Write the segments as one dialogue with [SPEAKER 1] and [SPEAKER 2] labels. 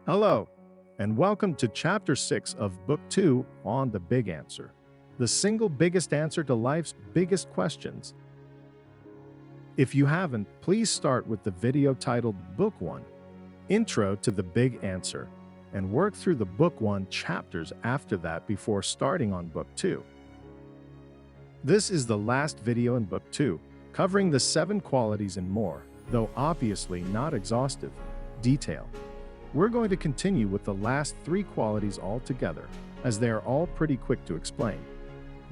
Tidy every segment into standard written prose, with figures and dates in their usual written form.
[SPEAKER 1] Hello, and welcome to Chapter 6 of Book 2 on The Big Answer, the single biggest answer to life's biggest questions. If you haven't, please start with the video titled Book 1, Intro to the Big Answer, and work through the Book 1 chapters after that before starting on Book 2. This is the last video in Book 2, covering the 7 qualities and more, though obviously not exhaustive, detail. We're going to continue with the last 3 qualities altogether, as they are all pretty quick to explain.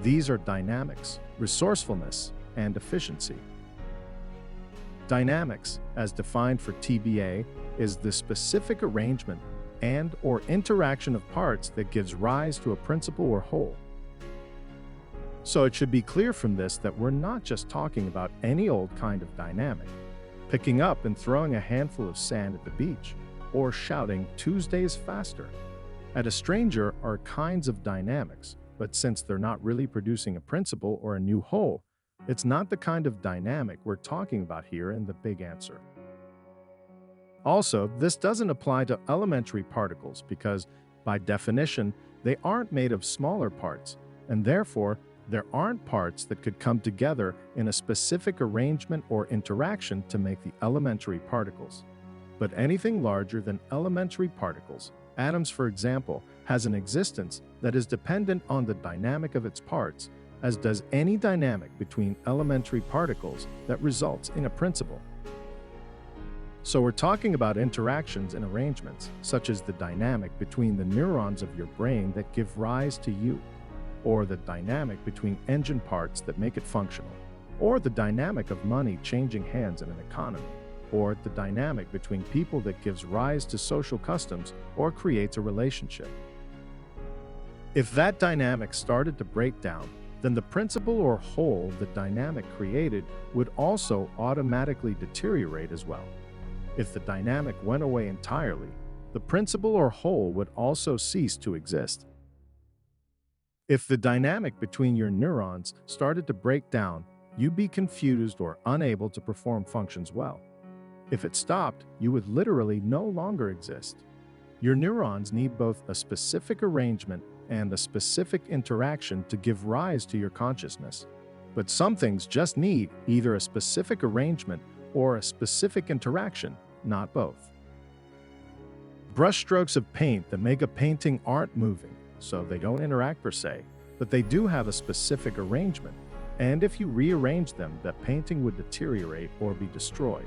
[SPEAKER 1] These are dynamics, resourcefulness, and efficiency. Dynamics, as defined for TBA, is the specific arrangement and/or interaction of parts that gives rise to a principle or whole. So it should be clear from this that we're not just talking about any old kind of dynamic, picking up and throwing a handful of sand at the beach, or shouting, "Tuesday's faster." At a stranger are kinds of dynamics, but since they're not really producing a principle or a new whole, it's not the kind of dynamic we're talking about here in the big answer. Also, this doesn't apply to elementary particles because, by definition, they aren't made of smaller parts, and therefore, there aren't parts that could come together in a specific arrangement or interaction to make the elementary particles. But anything larger than elementary particles, atoms for example, has an existence that is dependent on the dynamic of its parts, as does any dynamic between elementary particles that results in a principle. So we're talking about interactions and arrangements, such as the dynamic between the neurons of your brain that give rise to you, or the dynamic between engine parts that make it functional, or the dynamic of money changing hands in an economy, or the dynamic between people that gives rise to social customs or creates a relationship. If that dynamic started to break down, then the principle or whole the dynamic created would also automatically deteriorate as well. If the dynamic went away entirely, the principle or whole would also cease to exist. If the dynamic between your neurons started to break down, you'd be confused or unable to perform functions well. If it stopped, you would literally no longer exist. Your neurons need both a specific arrangement and a specific interaction to give rise to your consciousness. But some things just need either a specific arrangement or a specific interaction, not both. Brushstrokes of paint that make a painting aren't moving, so they don't interact per se, but they do have a specific arrangement, and if you rearrange them, that painting would deteriorate or be destroyed.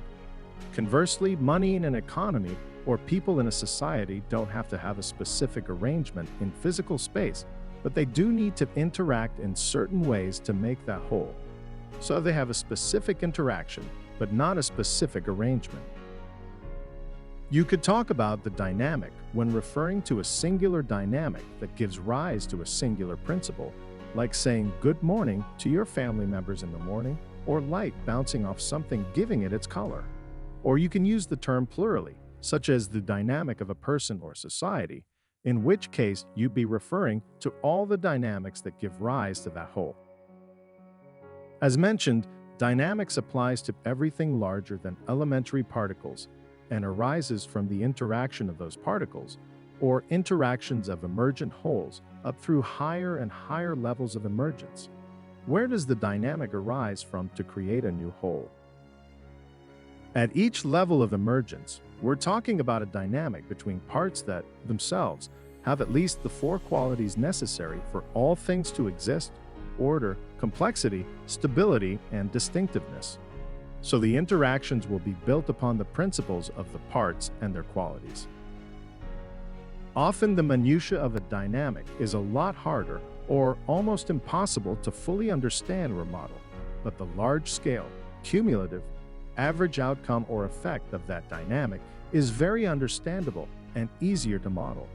[SPEAKER 1] Conversely, money in an economy or people in a society don't have to have a specific arrangement in physical space, but they do need to interact in certain ways to make that whole. So they have a specific interaction, but not a specific arrangement. You could talk about the dynamic when referring to a singular dynamic that gives rise to a singular principle, like saying good morning to your family members in the morning, or light bouncing off something giving it its color. Or you can use the term plurally, such as the dynamic of a person or society, in which case you'd be referring to all the dynamics that give rise to that whole. As mentioned, dynamics applies to everything larger than elementary particles and arises from the interaction of those particles, or interactions of emergent wholes, up through higher and higher levels of emergence. Where does the dynamic arise from to create a new whole? At each level of emergence, we're talking about a dynamic between parts that, themselves, have at least the 4 qualities necessary for all things to exist: order, complexity, stability, and distinctiveness. So the interactions will be built upon the principles of the parts and their qualities. Often the minutiae of a dynamic is a lot harder or almost impossible to fully understand or model, but the large-scale, cumulative, average outcome or effect of that dynamic is very understandable and easier to model.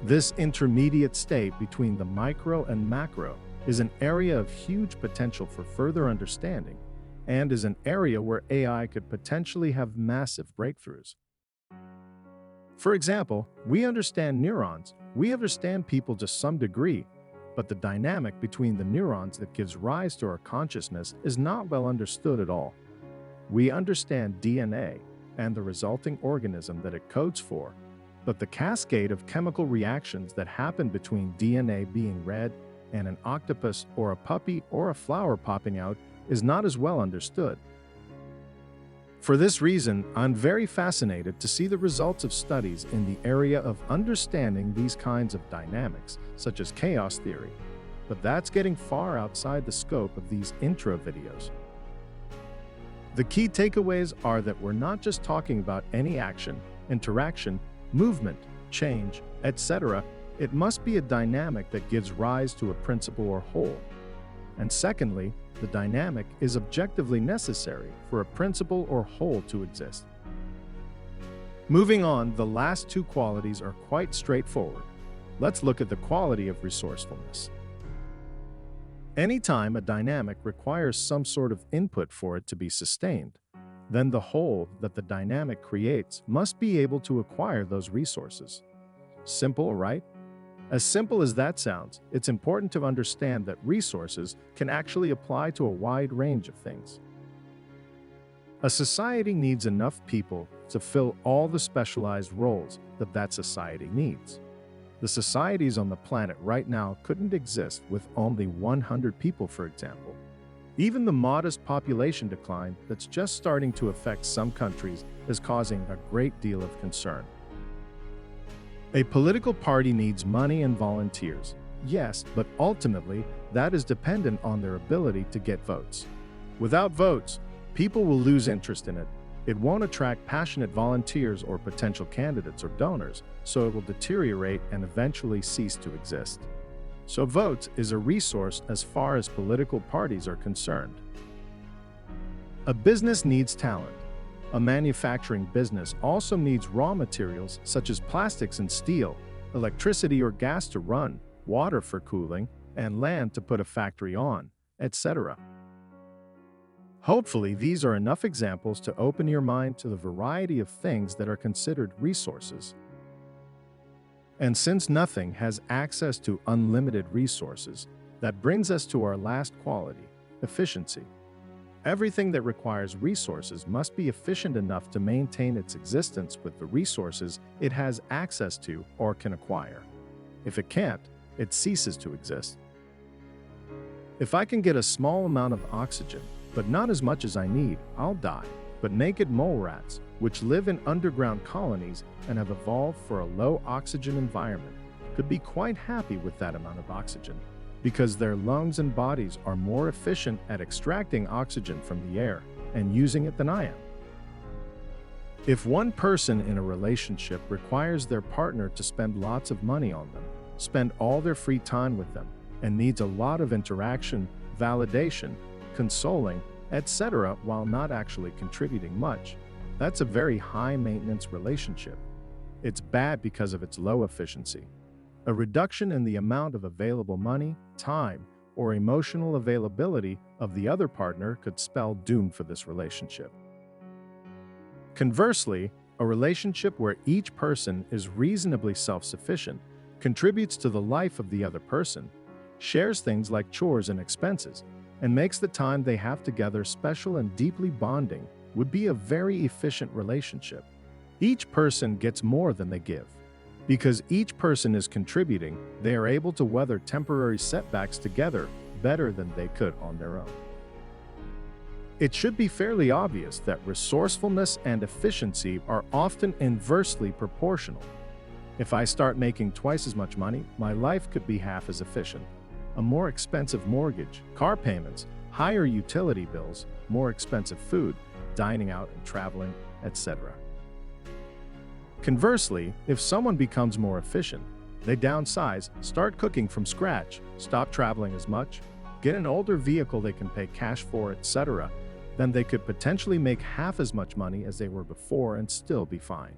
[SPEAKER 1] This intermediate state between the micro and macro is an area of huge potential for further understanding and is an area where AI could potentially have massive breakthroughs. For example, we understand neurons, we understand people to some degree, but the dynamic between the neurons that gives rise to our consciousness is not well understood at all. We understand DNA and the resulting organism that it codes for, But the cascade of chemical reactions that happen between DNA being red and an octopus or a puppy or a flower popping out is not as well understood. For this reason, I'm very fascinated to see the results of studies in the area of understanding these kinds of dynamics, such as chaos theory. But that's getting far outside the scope of these intro videos. The key takeaways are that we're not just talking about any action, interaction, movement, change, etc. It must be a dynamic that gives rise to a principle or whole. And secondly, the dynamic is objectively necessary for a principle or whole to exist. Moving on, the last two qualities are quite straightforward. Let's look at the quality of resourcefulness. Anytime a dynamic requires some sort of input for it to be sustained, then the whole that the dynamic creates must be able to acquire those resources. Simple, right? As simple as that sounds, it's important to understand that resources can actually apply to a wide range of things. A society needs enough people to fill all the specialized roles that society needs. The societies on the planet right now couldn't exist with only 100 people, for example. Even the modest population decline that's just starting to affect some countries is causing a great deal of concern. A political party needs money and volunteers, yes, but ultimately that is dependent on their ability to get votes. Without votes, people will lose interest in it. It won't attract passionate volunteers or potential candidates or donors, so it will deteriorate and eventually cease to exist. So votes is a resource as far as political parties are concerned. A business needs talent. A manufacturing business also needs raw materials such as plastics and steel, electricity or gas to run, water for cooling, and land to put a factory on, etc. Hopefully, these are enough examples to open your mind to the variety of things that are considered resources. And since nothing has access to unlimited resources, that brings us to our last quality, efficiency. Everything that requires resources must be efficient enough to maintain its existence with the resources it has access to or can acquire. If it can't, it ceases to exist. If I can get a small amount of oxygen, but not as much as I need, I'll die. But naked mole rats, which live in underground colonies and have evolved for a low oxygen environment, could be quite happy with that amount of oxygen, because their lungs and bodies are more efficient at extracting oxygen from the air and using it than I am. If one person in a relationship requires their partner to spend lots of money on them, spend all their free time with them, and needs a lot of interaction, validation, consoling, etc., while not actually contributing much, that's a very high-maintenance relationship. It's bad because of its low efficiency. A reduction in the amount of available money, time, or emotional availability of the other partner could spell doom for this relationship. Conversely, a relationship where each person is reasonably self-sufficient, contributes to the life of the other person, shares things like chores and expenses, and makes the time they have together special and deeply bonding, would be a very efficient relationship. Each person gets more than they give. Because each person is contributing, they are able to weather temporary setbacks together better than they could on their own. It should be fairly obvious that resourcefulness and efficiency are often inversely proportional. If I start making twice as much money, my life could be half as efficient. A more expensive mortgage, car payments, higher utility bills, more expensive food, dining out and traveling, etc. Conversely, if someone becomes more efficient, they downsize, start cooking from scratch, stop traveling as much, get an older vehicle they can pay cash for, etc., then they could potentially make half as much money as they were before and still be fine.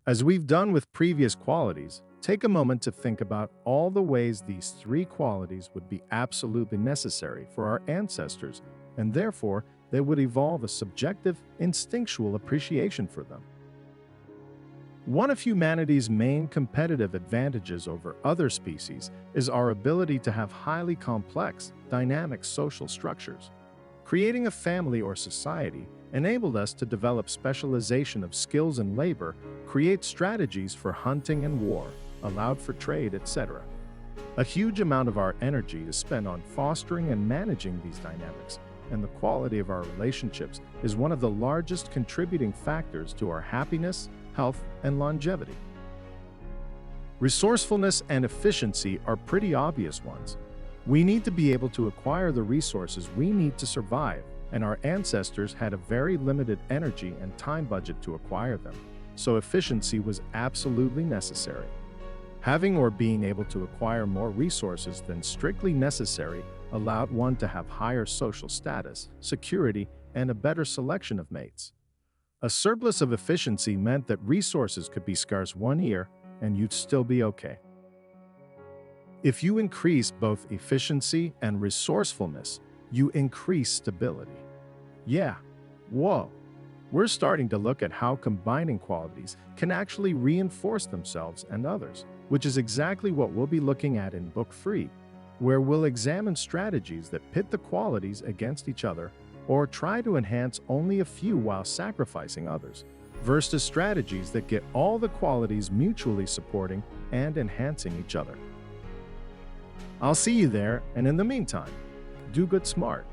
[SPEAKER 1] As we've done with previous qualities, take a moment to think about all the ways these three qualities would be absolutely necessary for our ancestors, and therefore they would evolve a subjective, instinctual appreciation for them. One of humanity's main competitive advantages over other species is our ability to have highly complex, dynamic social structures. Creating a family or society enabled us to develop specialization of skills and labor, create strategies for hunting and war, allowed for trade, etc. A huge amount of our energy is spent on fostering and managing these dynamics, and the quality of our relationships is one of the largest contributing factors to our happiness, health, and longevity. Resourcefulness and efficiency are pretty obvious ones. We need to be able to acquire the resources we need to survive, and our ancestors had a very limited energy and time budget to acquire them, so efficiency was absolutely necessary. Having or being able to acquire more resources than strictly necessary allowed one to have higher social status, security, and a better selection of mates. A surplus of efficiency meant that resources could be scarce 1 year and you'd still be okay. If you increase both efficiency and resourcefulness, you increase stability. Yeah, whoa. We're starting to look at how combining qualities can actually reinforce themselves and others, which is exactly what we'll be looking at in Book 3, where we'll examine strategies that pit the qualities against each other or try to enhance only a few while sacrificing others, versus strategies that get all the qualities mutually supporting and enhancing each other. I'll see you there, and in the meantime, do good smart.